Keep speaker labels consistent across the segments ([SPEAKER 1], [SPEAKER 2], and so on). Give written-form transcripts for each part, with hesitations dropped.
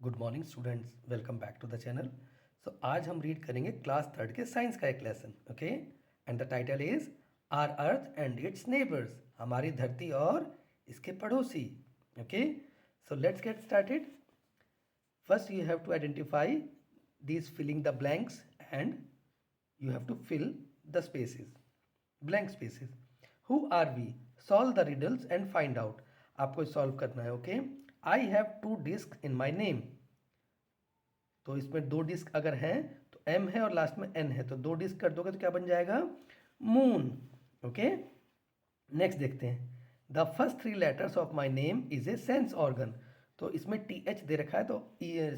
[SPEAKER 1] Good morning students, welcome back to the channel. So आज हम read करेंगे class third के साइंस का एक lesson, okay. And the title is our earth and its neighbours, हमारी धरती और इसके पड़ोसी, okay. So let's get started. First you have to identify these filling the blanks and you have to fill the spaces, blank spaces. Who are we? Solve the riddles and find out. आपको solve करना है, okay. I have to disc in my name, तो इसमें दो disc अगर हैं तो M है और लास्ट में एन है, तो दो डिस्क कर दोगे तो क्या बन जाएगा? Moon, okay. नेक्स्ट देखते हैं। The first three letters of my name is a sense organ, तो इसमें टी एच दे रखा है, तो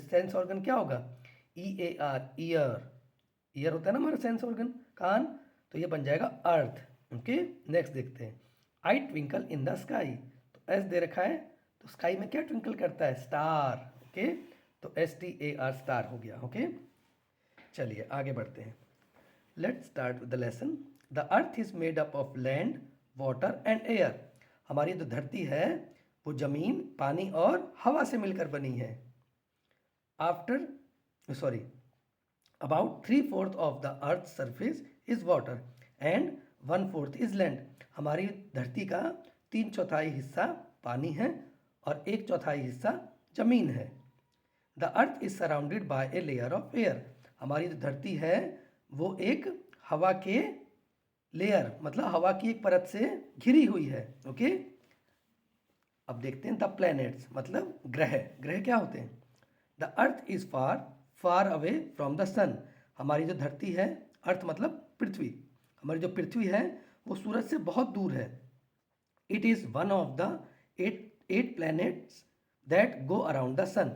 [SPEAKER 1] सेंस ऑर्गन क्या होगा? ई ए आर, ईयर। ईयर होता है ना हमारा सेंस ऑर्गन, कान, तो ये बन जाएगा अर्थ, ओके। नेक्स्ट देखते हैं। I twinkle in the sky, तो एस दे रखा है, तो स्काई में क्या ट्विंकल करता है? Star, okay. तो S T A R, star हो गया, ओके। चलिए आगे बढ़ते हैं। Let's start with the lesson. The earth is made up of land, water and air, हमारी जो धरती है वो जमीन, पानी और हवा से मिलकर बनी है। After sorry about 3/4 of the earth surface is water and 1/4 is land, हमारी धरती का 3/4 हिस्सा पानी है और 1/4 हिस्सा जमीन है। The earth is surrounded by a layer of air, हमारी जो धरती है वो एक हवा के लेयर, मतलब हवा की एक परत से घिरी हुई है, ओके। अब देखते हैं द प्लैनेट्स, मतलब ग्रह। ग्रह क्या होते हैं? The earth is far away from the sun, हमारी जो धरती है, अर्थ मतलब पृथ्वी, हमारी जो पृथ्वी है वो सूरज से बहुत दूर है। It is one of the eight planets that go around the sun,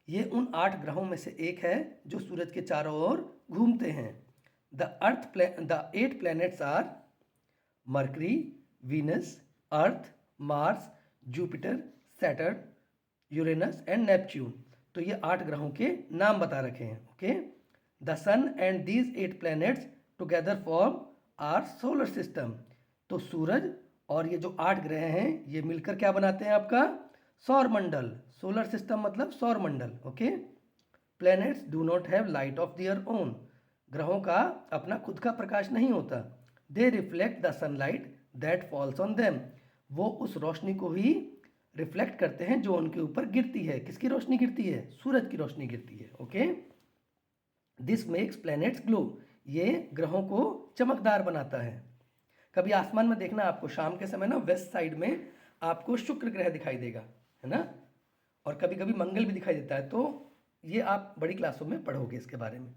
[SPEAKER 1] ये उन 8 ग्रहों में से एक है जो सूरज के चारों ओर घूमते हैं। The 8 planets are Mercury, Venus, Earth, Mars, Jupiter, Saturn, Uranus and Neptune, तो ये 8 ग्रहों के नाम बता रखे हैं, okay. The sun and these 8 planets together form our solar system, तो सूरज और ये जो 8 ग्रह हैं ये मिलकर क्या बनाते हैं? आपका सौर मंडल। सोलर सिस्टम मतलब सौर मंडल, okay. Planets do not have light of their own, ग्रहों का अपना खुद का प्रकाश नहीं होता। They reflect the sunlight that falls on them, वो उस रोशनी को ही रिफ्लेक्ट करते हैं जो उनके ऊपर गिरती है। किसकी रोशनी गिरती है? सूरज की रोशनी गिरती है, okay. This makes planets glow, ये ग्रहों को चमकदार बनाता है। कभी आसमान में देखना, आपको शाम के समय ना वेस्ट साइड में आपको शुक्र ग्रह दिखाई देगा, है ना, और कभी कभी मंगल भी दिखाई देता है, तो ये आप बड़ी क्लासों में पढ़ोगे इसके बारे में।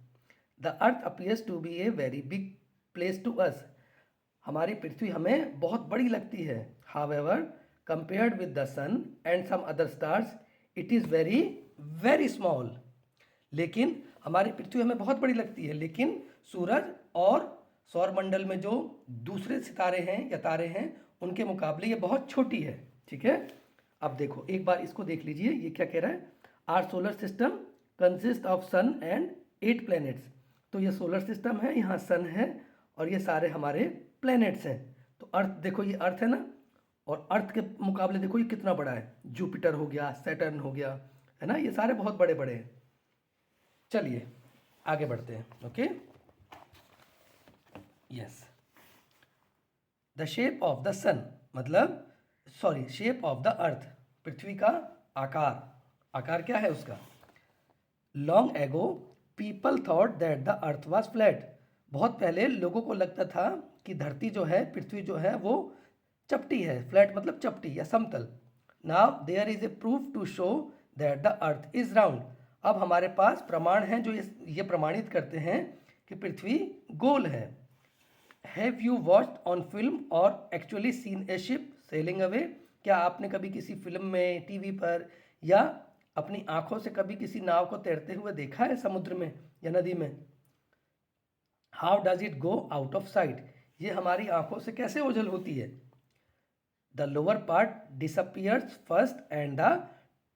[SPEAKER 1] The earth appears to be a very big place to us, हमारी पृथ्वी हमें बहुत बड़ी लगती है। However compared with the sun and some other stars it is very very small, लेकिन हमारी पृथ्वी हमें बहुत बड़ी लगती है, लेकिन सूरज और सौरमंडल में जो दूसरे सितारे हैं या तारे हैं उनके मुकाबले ये बहुत छोटी है, ठीक है। अब देखो एक बार इसको देख लीजिए, ये क्या कह रहा है? Our solar system consist of sun and 8 planets, तो ये सोलर सिस्टम है, यहाँ सन है और ये सारे हमारे प्लैनेट्स हैं। तो अर्थ देखो, ये अर्थ है ना, और अर्थ के मुकाबले देखो ये कितना बड़ा है। जुपिटर हो गया, सैटर्न हो गया, है ना, ये सारे बहुत बड़े बड़े हैं। चलिए आगे बढ़ते हैं, okay. Yes, the shape of the sun, मतलब शेप ऑफ द अर्थ, पृथ्वी का आकार। आकार क्या है उसका? Long ago people thought that the earth was flat, बहुत पहले लोगों को लगता था कि धरती जो है, पृथ्वी जो है वो चपटी है। फ्लैट मतलब चपटी या समतल। Now there is a proof to show that the earth is round, अब हमारे पास प्रमाण हैं जो ये प्रमाणित करते हैं कि पृथ्वी गोल है। Have you watched on film और actually seen a ship sailing away, क्या आपने कभी किसी फिल्म में, टीवी पर या अपनी आंखों से कभी किसी नाव को तैरते हुए देखा है समुद्र में या नदी में? How does it go out of site, ये हमारी आंखों से कैसे ओझल होती है? The lower part disappears first and the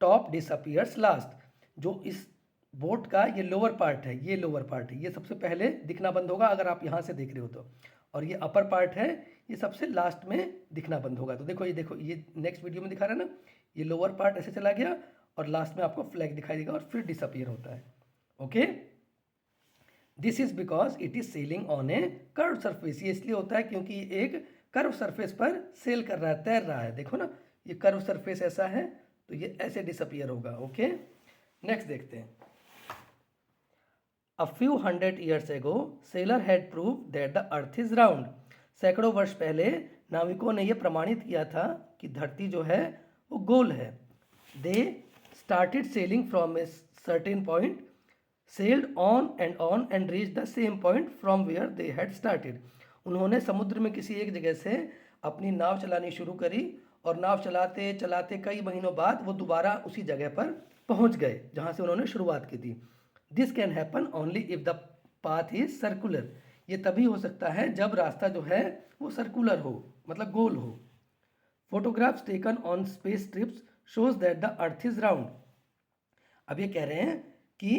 [SPEAKER 1] top disappears last, जो इस बोट का ये लोअर पार्ट है, ये लोअर पार्ट है, ये सबसे पहले दिखना बंद होगा अगर आप यहाँ से देख रहे हो तो, और ये अपर पार्ट है, ये सबसे लास्ट में दिखना बंद होगा। तो देखो ये नेक्स्ट वीडियो में दिखा रहा है ना, ये लोअर पार्ट ऐसे चला गया और लास्ट में आपको फ्लैग दिखाई देगा और फिर डिसअपियर होता है। Okay, this is because it is selling on A curve surface. ये इसलिए होता है क्योंकि एक कर्व सरफेस पर सेल कर रहा है, तैर रहा है। देखो ना, ये कर्व सरफेस ऐसा है तो ये ऐसे डिसअपियर होगा। ओके, नेक्स्ट देखते हैं। A few hundred years ago, sailor had proved that the earth is round. सैकड़ों वर्ष पहले नाविकों ने यह प्रमाणित किया था कि धरती जो है वो गोल है। They started sailing from a certain point, sailed on and reached the same point from where they had started. उन्होंने समुद्र में किसी एक जगह से अपनी नाव चलानी शुरू करी और नाव चलाते चलाते कई महीनों बाद वो दोबारा उसी जगह पर पहुंच गए जहां से उन्होंने शुरुआत की थी। This can happen only if the path is circular. ये तभी हो सकता है जब रास्ता जो है वो सर्कुलर हो, मतलब गोल हो। Photographs taken on space trips shows that the earth is round. अब ये कह रहे हैं कि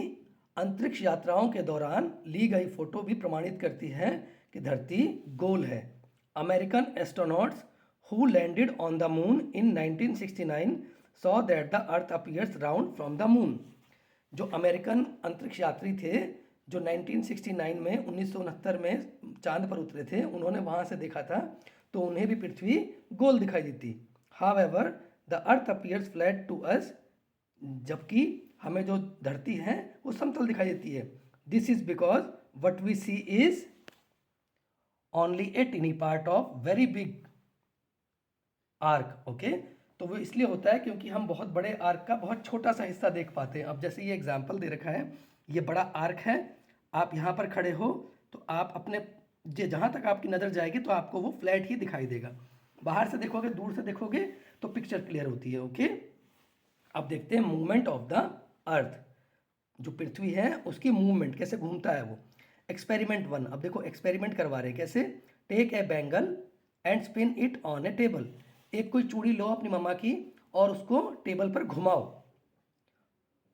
[SPEAKER 1] अंतरिक्ष यात्राओं के दौरान ली गई फोटो भी प्रमाणित करती है कि धरती गोल है। American astronauts who landed on the moon in 1969 saw that the earth appears round from the moon. जो अमेरिकन अंतरिक्ष यात्री थे जो 1969 में 1969 में चांद पर उतरे थे, उन्होंने वहाँ से देखा था तो उन्हें भी पृथ्वी गोल दिखाई देती। However the earth appears flat to us, जबकि हमें जो धरती है वो समतल दिखाई देती है। This is because what we see is only a tiny part of very big arc. Okay, तो वो इसलिए होता है क्योंकि हम बहुत बड़े आर्क का बहुत छोटा सा हिस्सा देख पाते हैं। अब जैसे ये एग्जाम्पल दे रखा है, ये बड़ा आर्क है, आप यहाँ पर खड़े हो तो आप अपने जहाँ तक आपकी नज़र जाएगी तो आपको वो फ्लैट ही दिखाई देगा। बाहर से देखोगे, दूर से देखोगे तो पिक्चर क्लियर होती है। ओके, अब देखते हैं मूवमेंट ऑफ द अर्थ। जो पृथ्वी है उसकी मूवमेंट कैसे घूमता है वो। एक्सपेरिमेंट 1, अब देखो एक्सपेरिमेंट करवा रहे हैं कैसे। Take a bangle and spin it on a table. एक कोई चूड़ी लो अपनी मम्मा की और उसको टेबल पर घुमाओ।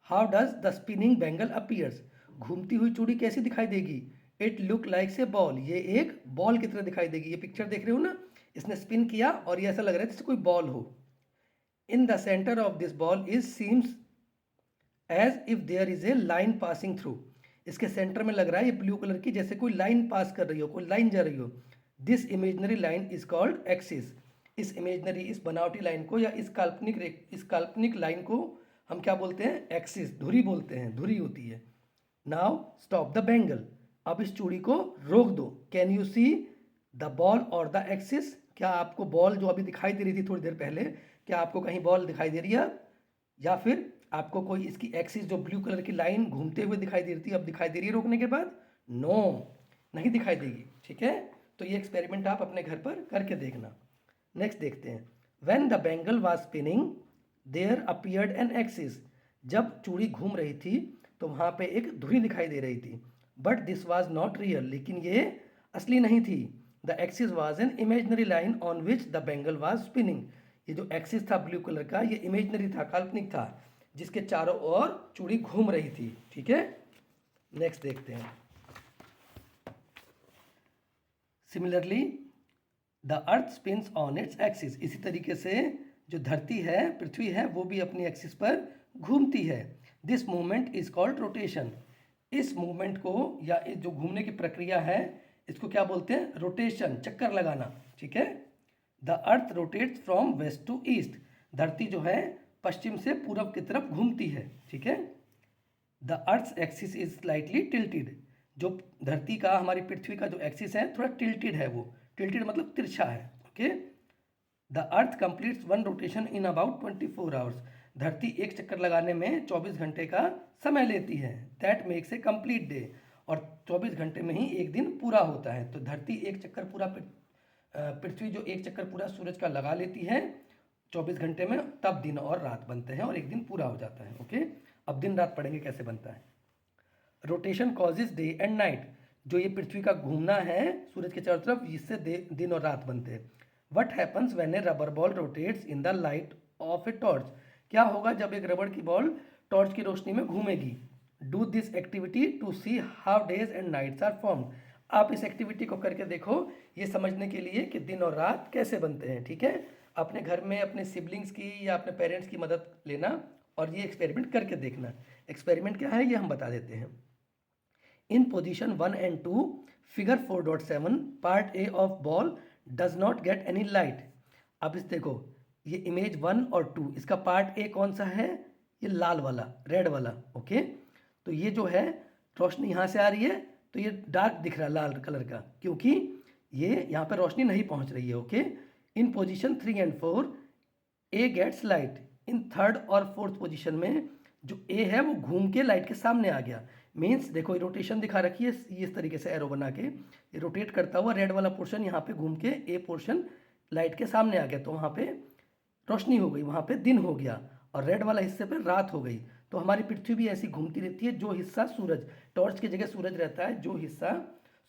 [SPEAKER 1] How does the spinning bangle appears. घूमती हुई चूड़ी कैसी दिखाई देगी। It look like a ball. ये एक बॉल की तरह दिखाई देगी। ये पिक्चर देख रहे हो ना, इसने स्पिन किया और ये ऐसा लग रहा है जैसे कोई बॉल हो। In the centre of this ball is seems as if there is a line passing through. इसके सेंटर में लग रहा है ये ब्लू कलर की, जैसे कोई लाइन पास कर रही हो, कोई लाइन जा रही हो। This imaginary line is called axis. इस इमेजनरी, इस बनावटी लाइन को या इस काल्पनिक लाइन को हम क्या बोलते हैं, एक्सिस, धुरी बोलते हैं, धुरी होती है। Now stop the bangle. अब इस चूड़ी को रोक दो। Can you see the ball और द एक्सिस। क्या आपको बॉल जो अभी दिखाई दे रही थी थोड़ी देर पहले, क्या आपको कहीं बॉल दिखाई दे रही है, या फिर आपको कोई इसकी एक्सिस जो ब्लू कलर की लाइन घूमते हुए दिखाई दे रही थी अब दिखाई दे रही है रोकने के बाद। नो, नहीं दिखाई देगी। ठीक है, तो ये एक्सपेरिमेंट आप अपने घर पर करके देखना। नेक्स्ट देखते हैं। When the bangle was spinning there appeared an axis. जब चूड़ी घूम रही थी तो वहाँ पे एक धुरी दिखाई दे रही थी। But this was not real, लेकिन ये असली नहीं थी। The axis was an imaginary line on which the bangle was spinning. ये जो एक्सिस था ब्लू कलर का, ये इमेजनरी था, काल्पनिक था, जिसके चारों ओर चूड़ी घूम रही थी। ठीक है, नेक्स्ट देखते हैं। Similarly the earth spins on its axis. इसी तरीके से जो धरती है, पृथ्वी है, वो भी अपनी एक्सिस पर घूमती है। This movement is called rotation. इस मूवमेंट को या इस जो घूमने की प्रक्रिया है इसको क्या बोलते हैं, रोटेशन, चक्कर लगाना। ठीक है, the earth rotates from west to east. धरती जो है पश्चिम से पूरब की तरफ घूमती है। ठीक है, the earth axis is slightly tilted. जो धरती का, हमारी पृथ्वी का जो एक्सिस है थोड़ा टिल्टेड है, वो टिल्टेड मतलब तिरछा है। Okay, the earth completes one rotation in about 24 hours. धरती एक चक्कर लगाने में 24 घंटे का समय लेती है। That makes a complete day. और 24 घंटे में ही एक दिन पूरा होता है। तो धरती एक चक्कर पूरा, पृथ्वी जो एक चक्कर पूरा सूरज का लगा लेती है 24 घंटे में, तब दिन और रात बनते हैं और एक दिन पूरा हो जाता है। ओके, अब दिन रात पढ़ेंगे कैसे बनता है। Rotation causes day and night. जो ये पृथ्वी का घूमना है सूरज के चारों तरफ, इससे दिन और रात बनते हैं। What happens when A rubber ball rotates in the light of a torch. क्या होगा जब एक रबड़ की बॉल टॉर्च की रोशनी में घूमेगी। Do this activity to see how days and nights are formed. आप इस एक्टिविटी को करके देखो ये समझने के लिए कि दिन और रात कैसे बनते हैं। ठीक है, अपने घर में अपने सिबलिंग्स की या अपने पेरेंट्स की मदद लेना और ये एक्सपेरिमेंट करके देखना। एक्सपेरिमेंट क्या है ये हम बता देते हैं। इन position 1 and 2 figure 4.7 part A of ball does not get any light. अब इस देखो ये इमेज 1 और 2, इसका पार्ट ए कौन सा है, ये लाल वाला, रेड वाला, ओके। तो ये जो है रोशनी यहाँ से आ रही है तो ये डार्क दिख रहा है लाल कलर का, क्योंकि ये यहाँ पे रोशनी नहीं पहुँच रही है, okay. In position 3 and 4 A gets light. In third और फोर्थ पोजीशन में जो ए है वो घूम के लाइट के सामने आ गया। मीन्स देखो ये रोटेशन दिखा रखी है, ये इस तरीके से एरो बना के ये रोटेट करता हुआ रेड वाला पोर्शन यहाँ पे घूम के ए पोर्शन लाइट के सामने आ गया, तो वहाँ पे रोशनी हो गई, वहाँ पे दिन हो गया, और रेड वाला हिस्से पे रात हो गई। तो हमारी पृथ्वी भी ऐसी घूमती रहती है, जो हिस्सा सूरज, टॉर्च की जगह सूरज रहता है, जो हिस्सा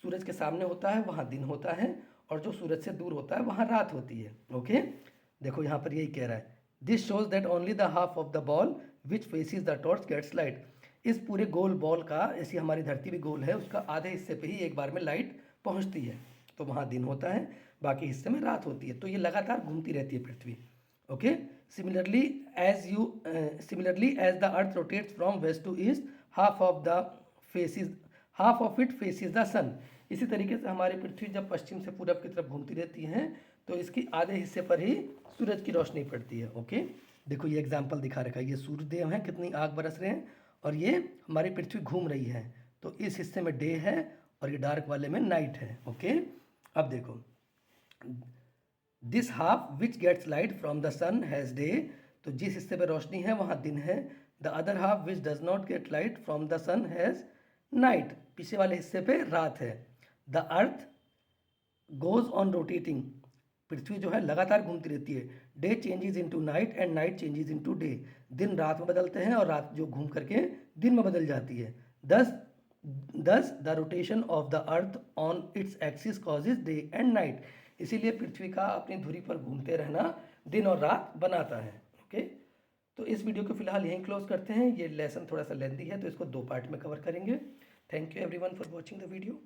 [SPEAKER 1] सूरज के सामने होता है वहाँ दिन होता है, और जो सूरज से दूर होता है वहाँ रात होती है, ओके। देखो यहाँ पर यही कह रहा है, this shows that only the half of the ball which faces the torch gets light. इस पूरे गोल बॉल का, ऐसी हमारी धरती भी गोल है, उसका आधे हिस्से पे ही एक बार में लाइट पहुंचती है, तो वहाँ दिन होता है, बाकी हिस्से में रात होती है। तो ये लगातार घूमती रहती है पृथ्वी, okay. Similarly as the earth rotates from west to east half of it faces the sun. इसी तरीके से हमारी पृथ्वी जब पश्चिम से पूरब की तरफ घूमती रहती है तो इसकी आधे हिस्से पर ही सूरज की रोशनी पड़ती है, ओके। देखो ये एग्जाम्पल दिखा रखा है, ये सूर्यदेव हैं, कितनी आग बरस रहे हैं, और ये हमारी पृथ्वी घूम रही है, तो इस हिस्से में डे है और ये डार्क वाले में नाइट है, ओके। अब देखो, this half which gets light from the sun has day, तो जिस हिस्से पे रोशनी है वहाँ दिन है। The other half which does not get light from the sun has night, पीछे वाले हिस्से पे रात है। The earth goes on rotating, पृथ्वी जो है लगातार घूमती रहती है। Day changes into night and night changes into day, दिन रात में बदलते हैं और रात जो घूम करके दिन में बदल जाती है। दस the rotation of the earth on its axis causes day and night, इसीलिए पृथ्वी का अपनी धुरी पर घूमते रहना दिन और रात बनाता है, ओके। तो इस वीडियो को फिलहाल यहीं क्लोज करते हैं, ये लेसन थोड़ा सा लेंथी है तो इसको 2 पार्ट में कवर करेंगे। Thank you everyone for watching the video.